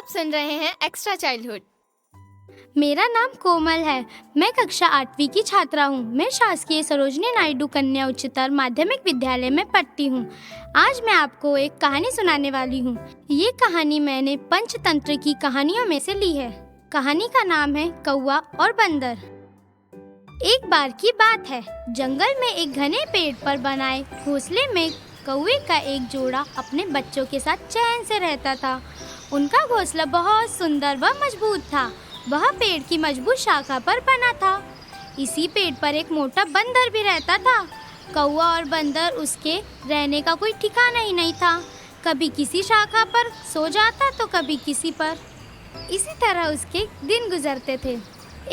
आप सुन रहे हैं एक्स्ट्रा चाइल्डहुड। मेरा नाम कोमल है। मैं कक्षा 8वीं की छात्रा हूँ। मैं शासकीय सरोजनी नायडू कन्या उच्चतर माध्यमिक विद्यालय में पढ़ती हूँ। आज मैं आपको एक कहानी सुनाने वाली हूँ। ये कहानी मैंने पंचतंत्र की कहानियों में से ली है। कहानी का नाम है कौवा और बंदर। एक बार की बात है, जंगल में एक घने पेड़ पर बनाए घोंसले में कौवे का एक जोड़ा अपने बच्चों के साथ चैन से रहता था। उनका घोंसला बहुत सुंदर व मजबूत था। वह पेड़ की मजबूत शाखा पर बना था। इसी पेड़ पर एक मोटा बंदर भी रहता था। कौवा और बंदर उसके रहने का कोई ठिकाना ही नहीं था। कभी किसी शाखा पर सो जाता तो कभी किसी पर। इसी तरह उसके दिन गुजरते थे।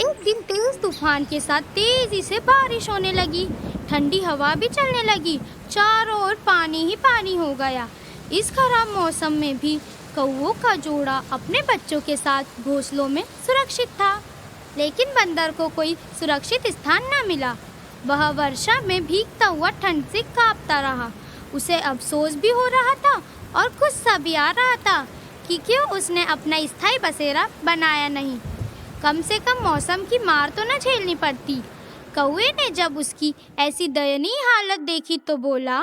एक दिन तेज तूफान के साथ तेजी से बारिश होने लगी। ठंडी हवा भी चलने लगी। चारों ओर पानी ही पानी हो गया। इस खराब मौसम में भी कौवों का जोड़ा अपने बच्चों के साथ घोंसलों में सुरक्षित था। लेकिन बंदर को कोई सुरक्षित स्थान न मिला। वह वर्षा में भीगता हुआ ठंड से कांपता रहा। उसे अफसोस भी हो रहा था और गुस्सा भी आ रहा था कि क्यों उसने अपना स्थायी बसेरा बनाया नहीं। कम से कम मौसम की मार तो न झेलनी पड़ती। कौवे ने जब उसकी ऐसी दयनीय हालत देखी तो बोला,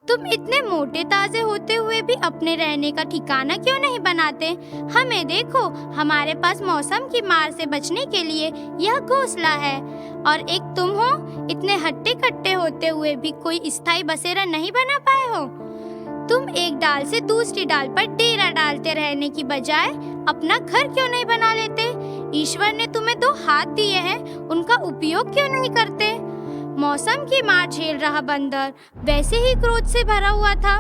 तुम इतने मोटे ताजे होते हुए भी अपने रहने का ठिकाना क्यों नहीं बनाते? हमें देखो, हमारे पास मौसम की मार से बचने के लिए यह घोंसला है, और एक तुम हो, इतने हट्टे कट्टे होते हुए भी कोई स्थायी बसेरा नहीं बना पाए हो। तुम एक डाल से दूसरी डाल पर डेरा डालते रहने की बजाय अपना घर क्यों नहीं बना लेते? ईश्वर ने तुम्हें 2 हाथ दिए हैं, उनका उपयोग क्यों नहीं करते? मौसम की मार झेल रहा बंदर वैसे ही क्रोध से भरा हुआ था।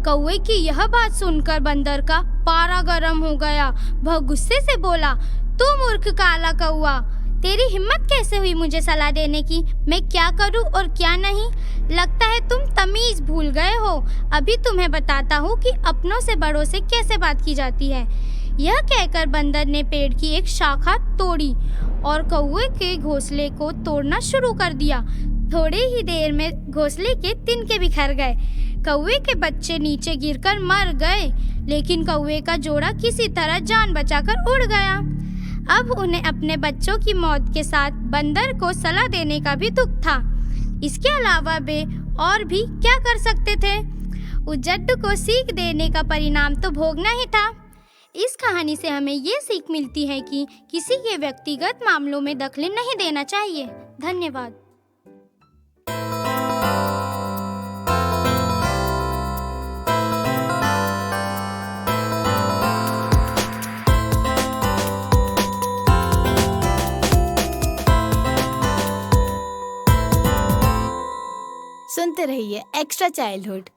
कौवे की यह बात सुनकर बंदर का पारा गर्म हो गया। वह गुस्से से बोला, तू मूर्ख काला कौवा, तेरी हिम्मत कैसे हुई मुझे सलाह देने की? मैं क्या करूं और क्या नहीं? लगता है तुम तमीज भूल गए हो। अभी तुम्हें बताता हूँ कि अपनों से बड़ों से कैसे बात की जाती है। यह कहकर बंदर ने पेड़ की एक शाखा तोड़ी और कौवे के घोंसले को तोड़ना शुरू कर दिया। थोड़ी ही देर में घोंसले के तिनके बिखर गए। कौवे के बच्चे नीचे गिरकर मर गए, लेकिन कौवे का जोड़ा किसी तरह जान बचाकर उड़ गया। अब उन्हें अपने बच्चों की मौत के साथ बंदर को सलाह देने का भी दुख था। इसके अलावा वे और भी क्या कर सकते थे? उस जड्डू को सीख देने का परिणाम तो भोगना ही था। इस कहानी से हमें ये सीख मिलती है कि किसी के व्यक्तिगत मामलों में दखल नहीं देना चाहिए। धन्यवाद। सुनते रहिए एक्स्ट्रा चाइल्डहुड।